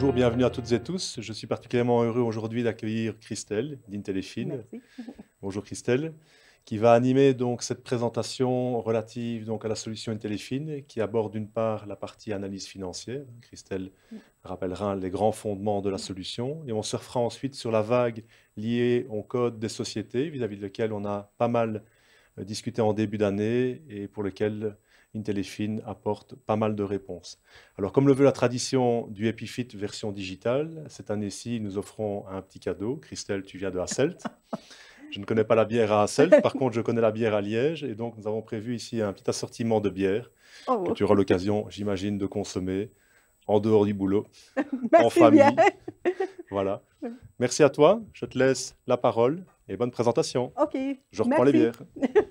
Bonjour, bienvenue à toutes et tous. Je suis particulièrement heureux aujourd'hui d'accueillir Christelle d'Intelifin. Merci. Bonjour Christelle, qui va animer donc cette présentation relative donc à la solution Intelifin, qui aborde d'une part la partie analyse financière. Christelle rappellera les grands fondements de la solution et on surfera ensuite sur la vague liée au code des sociétés vis-à-vis de lequel on a pas mal discuté en début d'année et pour lequel Intelifin apporte pas mal de réponses. Alors, comme le veut la tradition du EpiFit version digitale, cette année-ci, nous offrons un petit cadeau. Christelle, tu viens de Hasselt. Je ne connais pas la bière à Hasselt, par contre, je connais la bière à Liège. Et donc, nous avons prévu ici un petit assortiment de bières que Oh, tu auras l'occasion, j'imagine, de consommer en dehors du boulot, en merci bien. famille. Voilà. Merci à toi. Je te laisse la parole et bonne présentation. OK, Je reprends les merci. bières.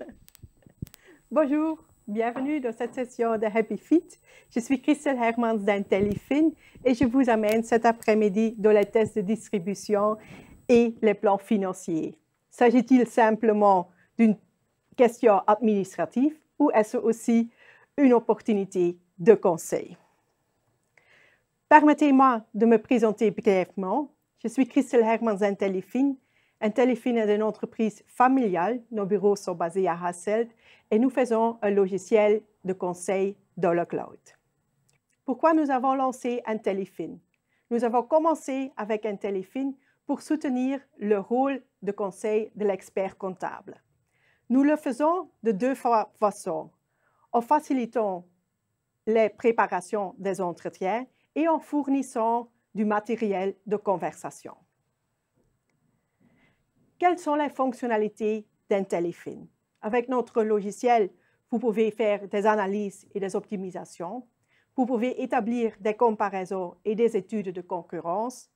Bonjour, bienvenue dans cette session de Happy Fit. Je suis Christelle Hermans d'Intelifin et je vous amène cet après-midi dans les tests de distribution et les plans financiers. S'agit-il simplement d'une question administrative ou est-ce aussi une opportunité de conseil? Permettez-moi de me présenter brièvement. Je suis Christelle Hermans d'Intelifin. Intelifin est une entreprise familiale. Nos bureaux sont basés à Hasselt et nous faisons un logiciel de conseil dans le cloud. Pourquoi nous avons lancé Intelifin? Nous avons commencé avec Intelifin pour soutenir le rôle de conseil de l'expert comptable. Nous le faisons de deux façons, en facilitant les préparations des entretiens et en fournissant du matériel de conversation. Quelles sont les fonctionnalités d'Intelifin? Avec notre logiciel, vous pouvez faire des analyses et des optimisations. Vous pouvez établir des comparaisons et des études de concurrence.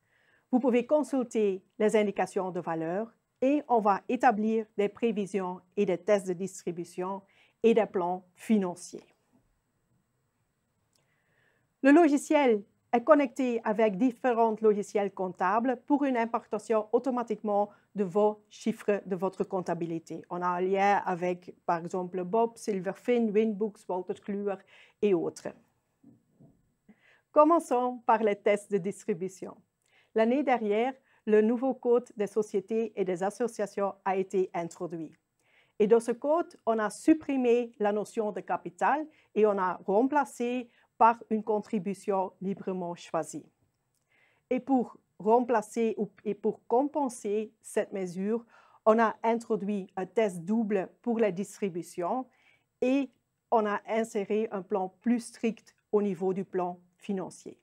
Vous pouvez consulter les indications de valeur et on va établir des prévisions et des tests de distribution et des plans financiers. Le logiciel est connecté avec différents logiciels comptables pour une importation automatiquement de vos chiffres de votre comptabilité. On a un lien avec, par exemple, Bob, Silverfin, Winbooks, Wolters Kluwer et autres. Commençons par les tests de distribution. L'année dernière, le nouveau code des sociétés et des associations a été introduit. Et dans ce code, on a supprimé la notion de capital et on a remplacé par une contribution librement choisie. Et pour remplacer et pour compenser cette mesure, on a introduit un test double pour la distribution et on a inséré un plan plus strict au niveau du plan financier.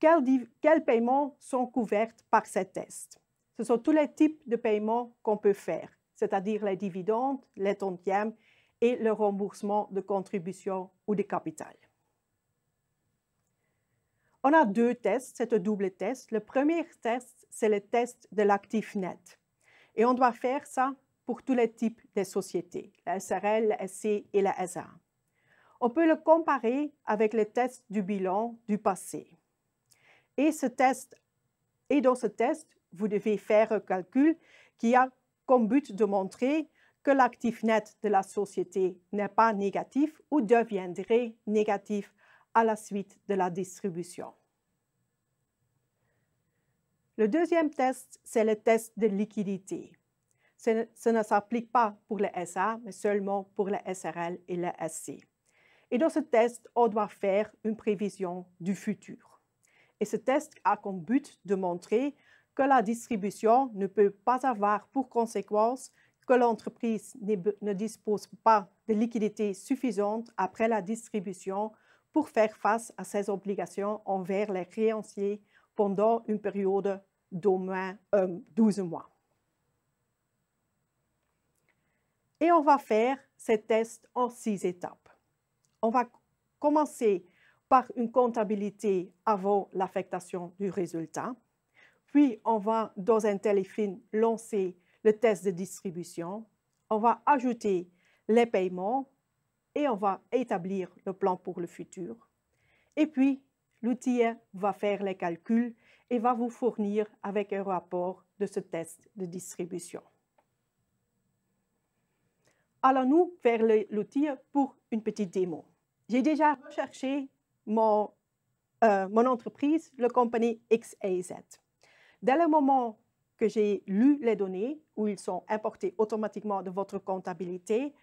Quels paiements sont couverts par ces tests? Ce sont tous les types de paiements qu'on peut faire, c'est-à-dire les dividendes, les tantièmes et le remboursement de contributions ou de capital. On a deux tests, c'est un double test. Le premier test, c'est le test de l'actif net. Et on doit faire ça pour tous les types de sociétés, la SRL, la SC et la SA. On peut le comparer avec le test du bilan du passé. Et dans ce test, vous devez faire un calcul qui a comme but de montrer que l'actif net de la société n'est pas négatif ou deviendrait négatif à la suite de la distribution. Le deuxième test, c'est le test de liquidité. Ce ne s'applique pas pour les SA, mais seulement pour les SRL et les SC. Et dans ce test, on doit faire une prévision du futur. Et ce test a comme but de montrer que la distribution ne peut pas avoir pour conséquence que l'entreprise ne dispose pas de liquidité suffisante après la distribution pour faire face à ses obligations envers les créanciers pendant une période d'au moins 12 mois. Et on va faire ces tests en 6 étapes. On va commencer par une comptabilité avant l'affectation du résultat. Puis, on va, dans Intelifin, lancer le test de distribution. On va ajouter les paiements et on va établir le plan pour le futur. Et puis, l'outil va faire les calculs et va vous fournir avec un rapport de ce test de distribution. Allons-nous vers l'outil pour une petite démo. J'ai déjà recherché mon mon entreprise, la compagnie XAZ. Dès le moment que j'ai lu les données, où ils sont importés automatiquement de votre comptabilité,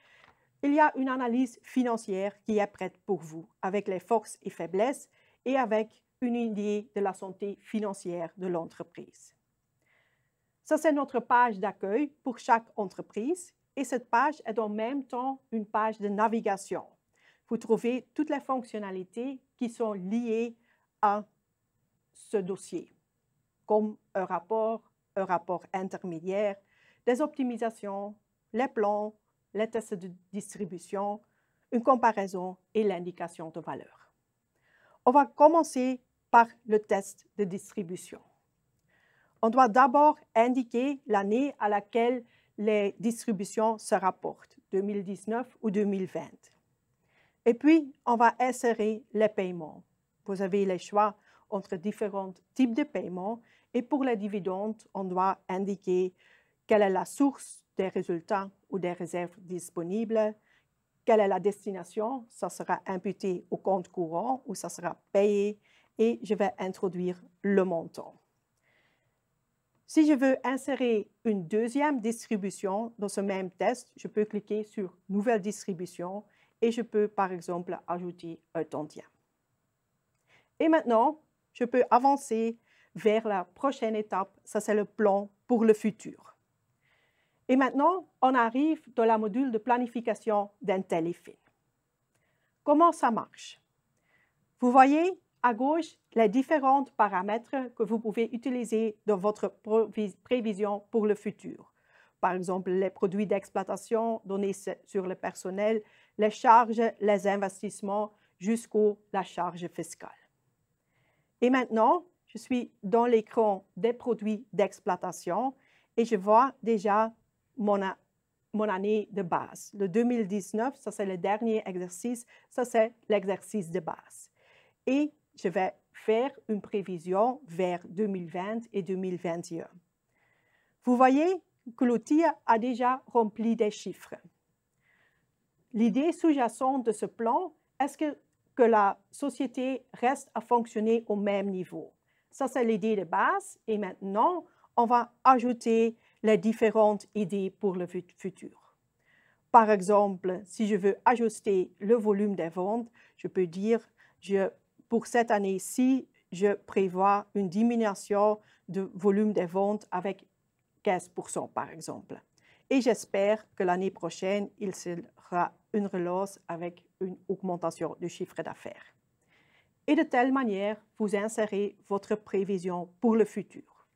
il y a une analyse financière qui est prête pour vous, avec les forces et faiblesses et avec une idée de la santé financière de l'entreprise. Ça, c'est notre page d'accueil pour chaque entreprise et cette page est en même temps une page de navigation. Vous trouvez toutes les fonctionnalités qui sont liées à ce dossier, comme un rapport intermédiaire, des optimisations, les plans, les tests de distribution, une comparaison et l'indication de valeur. On va commencer par le test de distribution. On doit d'abord indiquer l'année à laquelle les distributions se rapportent, 2019 ou 2020. Et puis, on va insérer les paiements. Vous avez les choix entre différents types de paiements et pour les dividendes, on doit indiquer quelle est la source des résultats ou des réserves disponibles, quelle est la destination, ça sera imputé au compte courant ou ça sera payé et je vais introduire le montant. Si je veux insérer une deuxième distribution dans ce même test, je peux cliquer sur « Nouvelle distribution » et je peux par exemple ajouter un tantième. Et maintenant, je peux avancer vers la prochaine étape, ça c'est le plan pour le futur. Et maintenant, on arrive dans la module de planification d'Intellifin. Comment ça marche? Vous voyez à gauche les différents paramètres que vous pouvez utiliser dans votre prévision pour le futur. Par exemple, les produits d'exploitation, données sur le personnel, les charges, les investissements, jusqu'à la charge fiscale. Et maintenant, je suis dans l'écran des produits d'exploitation et je vois déjà mon année de base. Le 2019, ça c'est le dernier exercice, ça c'est l'exercice de base. Et je vais faire une prévision vers 2020 et 2021. Vous voyez que l'outil a déjà rempli des chiffres. L'idée sous-jacente de ce plan est que la société reste à fonctionner au même niveau. Ça, c'est l'idée de base et maintenant, on va ajouter les différentes idées pour le futur. Par exemple, si je veux ajuster le volume des ventes, je peux dire pour cette année-ci, je prévois une diminution de volume des ventes avec 15% par exemple. Et j'espère que l'année prochaine, il sera une relance avec une augmentation du chiffre d'affaires. Et de telle manière, vous insérez votre prévision pour le futur.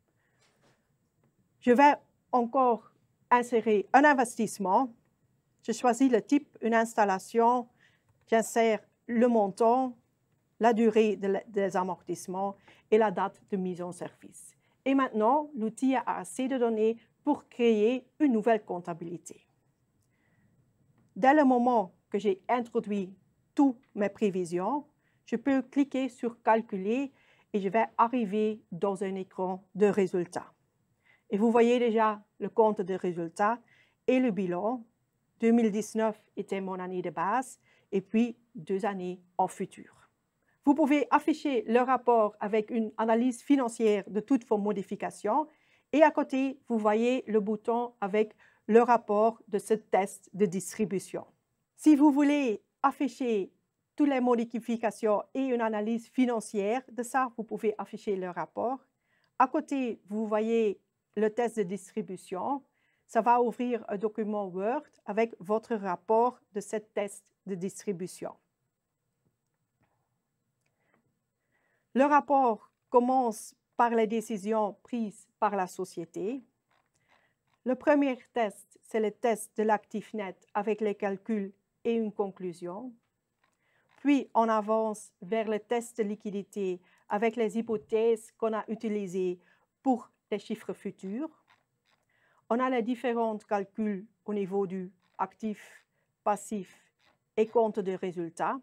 Je vais encore insérer un investissement. Je choisis le type, une installation, j'insère le montant, la durée des amortissements et la date de mise en service. Et maintenant, l'outil a assez de données pour créer une nouvelle comptabilité. Dès le moment que j'ai introduit toutes mes prévisions, je peux cliquer sur « Calculer » et je vais arriver dans un écran de résultats. Et vous voyez déjà le compte de résultats et le bilan. 2019 était mon année de base et puis 2 années en futur. Vous pouvez afficher le rapport avec une analyse financière de toutes vos modifications et à côté, vous voyez le bouton avec le rapport de ce test de distribution. Si vous voulez afficher toutes les modifications et une analyse financière de ça, vous pouvez afficher le rapport. À côté, vous voyez le test de distribution. Ça va ouvrir un document Word avec votre rapport de ce test de distribution. Le rapport commence par les décisions prises par la société. Le premier test, c'est le test de l'actif net avec les calculs et une conclusion. Puis, on avance vers le test de liquidité avec les hypothèses qu'on a utilisées pour les chiffres futurs. On a les différents calculs au niveau du actif, passif et compte de résultats.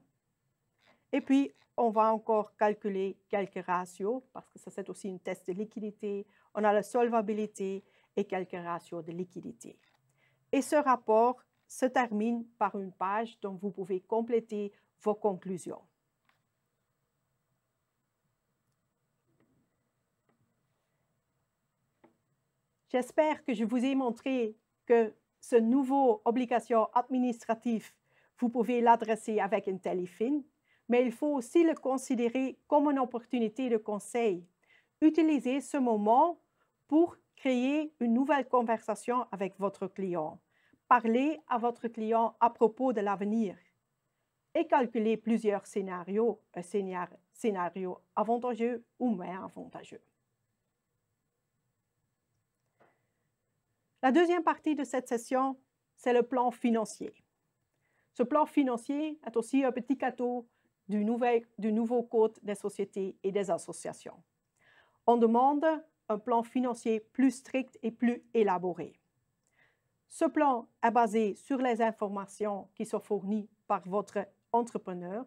Et puis, on va encore calculer quelques ratios, parce que ça c'est aussi un test de liquidité. On a la solvabilité et quelques ratios de liquidité. Et ce rapport se termine par une page dont vous pouvez compléter vos conclusions. J'espère que je vous ai montré que ce nouveau obligation administrative, vous pouvez l'adresser avec un téléphone, mais il faut aussi le considérer comme une opportunité de conseil. Utilisez ce moment pour créer une nouvelle conversation avec votre client. Parlez à votre client à propos de l'avenir et calculez plusieurs scénarios, un scénario avantageux ou moins avantageux. La deuxième partie de cette session, c'est le plan financier. Ce plan financier est aussi un petit cadeau du nouveau Code des sociétés et des associations. On demande un plan financier plus strict et plus élaboré. Ce plan est basé sur les informations qui sont fournies par votre entrepreneur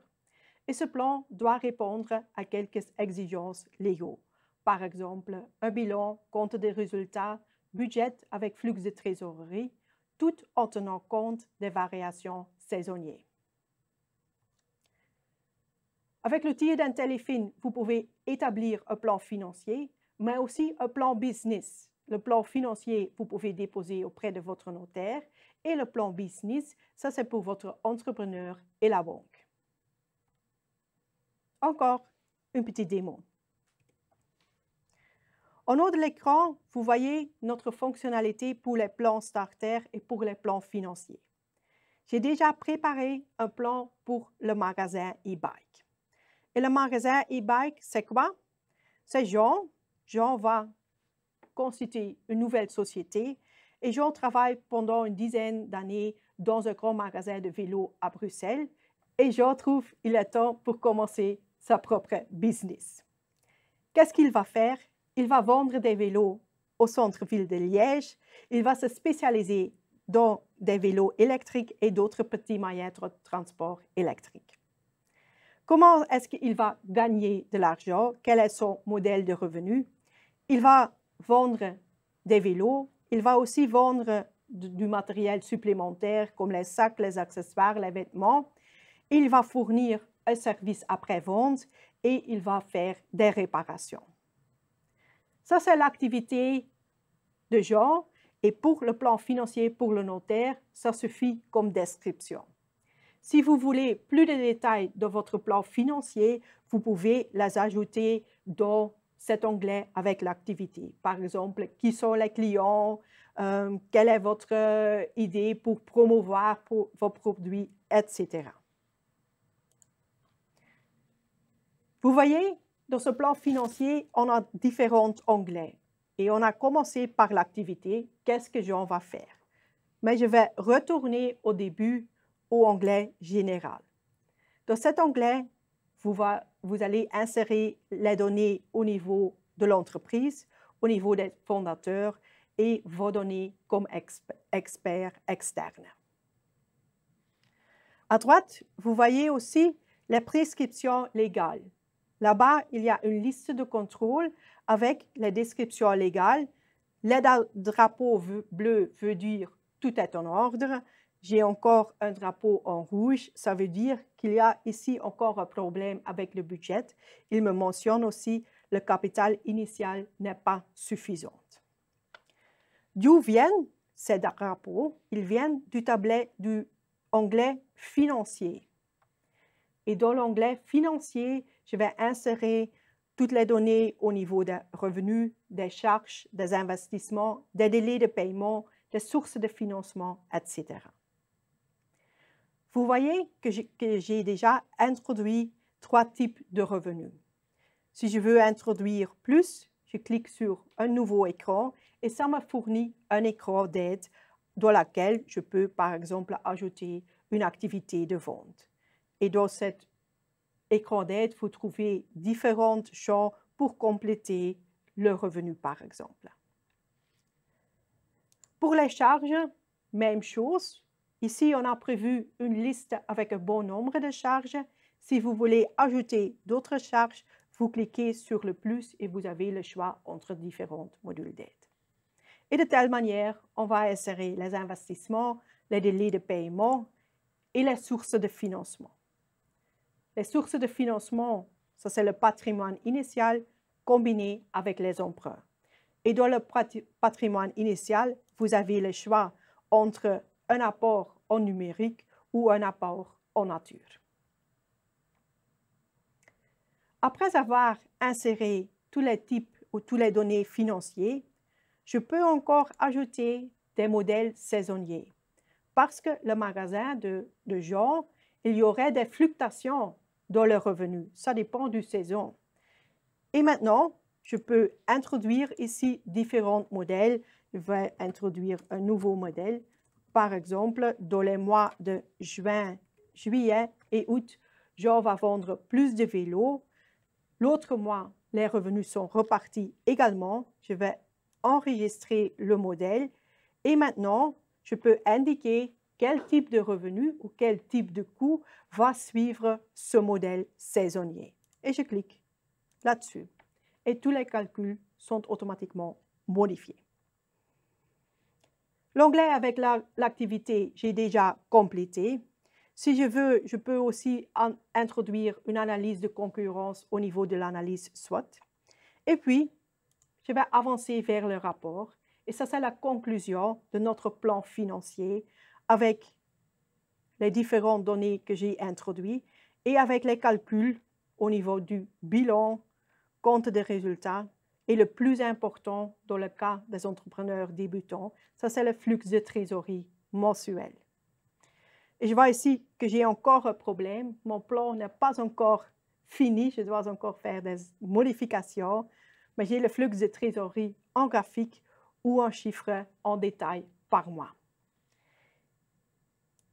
et ce plan doit répondre à quelques exigences légaux. Par exemple, un bilan, compte des résultats, budget avec flux de trésorerie, tout en tenant compte des variations saisonnières. Avec l'outil d'un téléphone, vous pouvez établir un plan financier, mais aussi un plan business. Le plan financier, vous pouvez déposer auprès de votre notaire et le plan business, ça c'est pour votre entrepreneur et la banque. Encore une petite démo. En haut de l'écran, vous voyez notre fonctionnalité pour les plans starter et pour les plans financiers. J'ai déjà préparé un plan pour le magasin e-bike. Et le magasin e-bike, c'est quoi? C'est Jean. Jean va constituer une nouvelle société et Jean travaille pendant une dizaine d'années dans un grand magasin de vélos à Bruxelles et Jean trouve qu'il est temps pour commencer sa propre business. Qu'est-ce qu'il va faire? Il va vendre des vélos au centre-ville de Liège. Il va se spécialiser dans des vélos électriques et d'autres petits moyens de transport électriques. Comment est-ce qu'il va gagner de l'argent? Quel est son modèle de revenu? Il va vendre des vélos. Il va aussi vendre du matériel supplémentaire comme les sacs, les accessoires, les vêtements. Il va fournir un service après-vente et il va faire des réparations. Ça, c'est l'activité de Jean. Et pour le plan financier, pour le notaire, ça suffit comme description. Si vous voulez plus de détails de votre plan financier, vous pouvez les ajouter dans cet onglet avec l'activité. Par exemple, qui sont les clients, quelle est votre idée pour promouvoir vos produits, etc. Vous voyez, dans ce plan financier, on a différents onglets. Et on a commencé par l'activité. Qu'est-ce que Jean va faire? Mais je vais retourner au début au onglet général. Dans cet onglet, vous allez insérer les données au niveau de l'entreprise, au niveau des fondateurs et vos données comme expert externe. À droite, vous voyez aussi les prescriptions légales. Là-bas, il y a une liste de contrôles avec les descriptions légales. Le drapeau bleu veut dire tout est en ordre. J'ai encore un drapeau en rouge. Ça veut dire qu'il y a ici encore un problème avec le budget. Il me mentionne aussi le capital initial n'est pas suffisant. D'où viennent ces drapeaux? Ils viennent du tableau du onglet financier. Et dans l'onglet financier, je vais insérer toutes les données au niveau des revenus, des charges, des investissements, des délais de paiement, des sources de financement, etc. Vous voyez que j'ai déjà introduit 3 types de revenus. Si je veux introduire plus, je clique sur un nouveau écran et ça me fournit un écran d'aide dans lequel je peux, par exemple, ajouter une activité de vente. Et dans cet écran d'aide, vous trouvez différents champs pour compléter le revenu, par exemple. Pour les charges, même chose. Ici, on a prévu une liste avec un bon nombre de charges. Si vous voulez ajouter d'autres charges, vous cliquez sur le plus et vous avez le choix entre différents modules d'aide. Et de telle manière, on va insérer les investissements, les délais de paiement et les sources de financement. Les sources de financement, ça c'est le patrimoine initial combiné avec les emprunts. Et dans le patrimoine initial, vous avez le choix entre un apport en numérique ou un apport en nature. Après avoir inséré tous les types ou toutes les données financiers, je peux encore ajouter des modèles saisonniers. Parce que le magasin de Jean, il y aurait des fluctuations dans le revenu. Ça dépend du saison. Et maintenant, je peux introduire ici différents modèles. Je vais introduire un nouveau modèle. Par exemple, dans les mois de juin, juillet et août, Jean va vendre plus de vélos. L'autre mois, les revenus sont repartis également. Je vais enregistrer le modèle et maintenant, je peux indiquer quel type de revenu ou quel type de coût va suivre ce modèle saisonnier. Et je clique là-dessus. Et tous les calculs sont automatiquement modifiés. L'onglet avec l'activité, j'ai déjà complété. Si je veux, je peux aussi introduire une analyse de concurrence au niveau de l'analyse SWOT. Et puis, je vais avancer vers le rapport. Et ça, c'est la conclusion de notre plan financier avec les différentes données que j'ai introduites et avec les calculs au niveau du bilan, compte des résultats et le plus important dans le cas des entrepreneurs débutants, ça c'est le flux de trésorerie mensuel. Et je vois ici que j'ai encore un problème. Mon plan n'est pas encore fini. Je dois encore faire des modifications. Mais j'ai le flux de trésorerie en graphique ou en chiffres en détail par mois.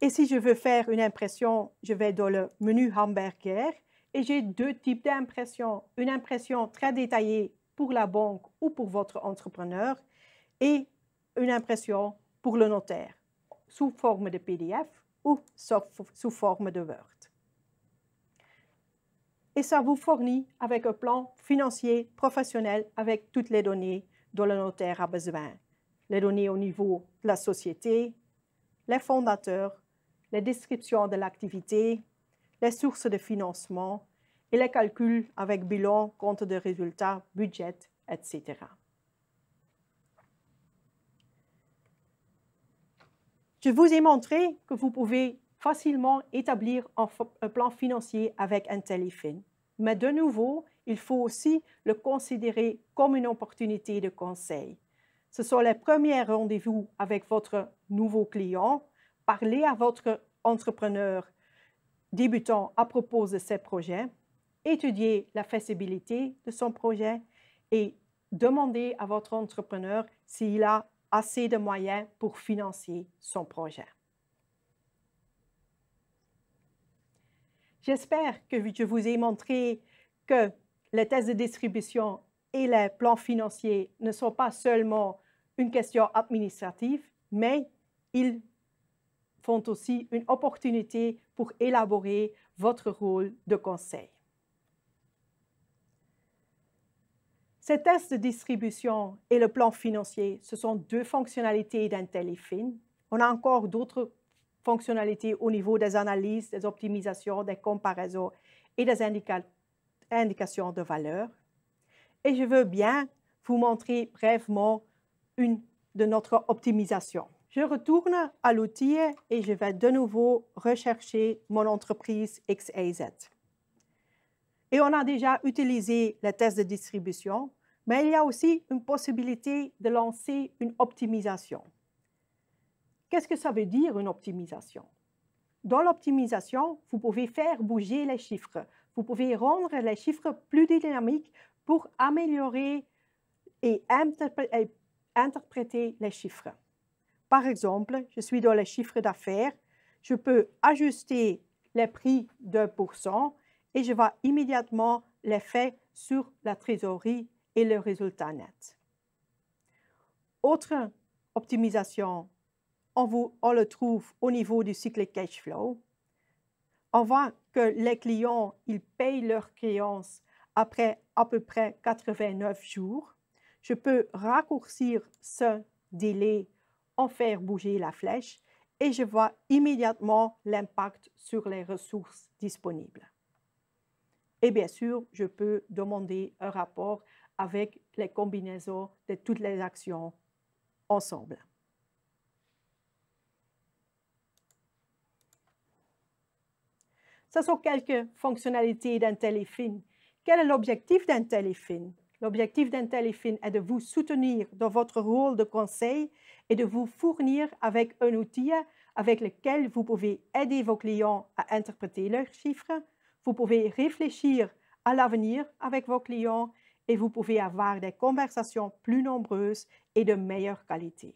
Et si je veux faire une impression, je vais dans le menu hamburger et j'ai deux types d'impressions. Une impression très détaillée pour la banque ou pour votre entrepreneur et une impression pour le notaire sous forme de PDF ou sous forme de Word. Et ça vous fournit avec un plan financier professionnel avec toutes les données dont le notaire a besoin. Les données au niveau de la société, les fondateurs, les descriptions de l'activité, les sources de financement et les calculs avec bilan, compte de résultats, budget, etc. Je vous ai montré que vous pouvez facilement établir un plan financier avec Intellifin. Mais de nouveau, il faut aussi le considérer comme une opportunité de conseil. Ce sont les premiers rendez-vous avec votre nouveau client. Parlez à votre entrepreneur débutant à propos de ses projets, étudiez la faisabilité de son projet et demandez à votre entrepreneur s'il a assez de moyens pour financer son projet. J'espère que je vous ai montré que les tests de distribution et les plans financiers ne sont pas seulement une question administrative, mais ils font aussi une opportunité pour élaborer votre rôle de conseil. Ces tests de distribution et le plan financier, ce sont deux fonctionnalités d'Intellifin. On a encore d'autres fonctionnalités au niveau des analyses, des optimisations, des comparaisons et des indications de valeur. Et je veux bien vous montrer brièvement une de notre optimisation. Je retourne à l'outil et je vais de nouveau rechercher mon entreprise XAZ. Et on a déjà utilisé les tests de distribution, mais il y a aussi une possibilité de lancer une optimisation. Qu'est-ce que ça veut dire une optimisation? Dans l'optimisation, vous pouvez faire bouger les chiffres. Vous pouvez rendre les chiffres plus dynamiques pour améliorer et interpréter les chiffres. Par exemple, je suis dans les chiffres d'affaires, je peux ajuster les prix de % et je vois immédiatement l'effet sur la trésorerie et le résultat net. Autre optimisation, on le trouve au niveau du cycle cash flow. On voit que les clients, ils payent leurs créances après à peu près 89 jours. Je peux raccourcir ce délai, en faire bouger la flèche et je vois immédiatement l'impact sur les ressources disponibles. Et bien sûr, je peux demander un rapport avec les combinaisons de toutes les actions ensemble. Ce sont quelques fonctionnalités d'IntelliFin. Quel est l'objectif d'IntelliFin? L'objectif d'IntelliFin est de vous soutenir dans votre rôle de conseil et de vous fournir avec un outil avec lequel vous pouvez aider vos clients à interpréter leurs chiffres, vous pouvez réfléchir à l'avenir avec vos clients et vous pouvez avoir des conversations plus nombreuses et de meilleure qualité.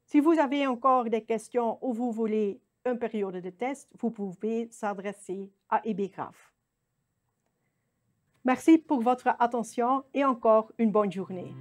Si vous avez encore des questions ou vous voulez une période de test, vous pouvez s'adresser à eBaygraph. Merci pour votre attention et encore une bonne journée.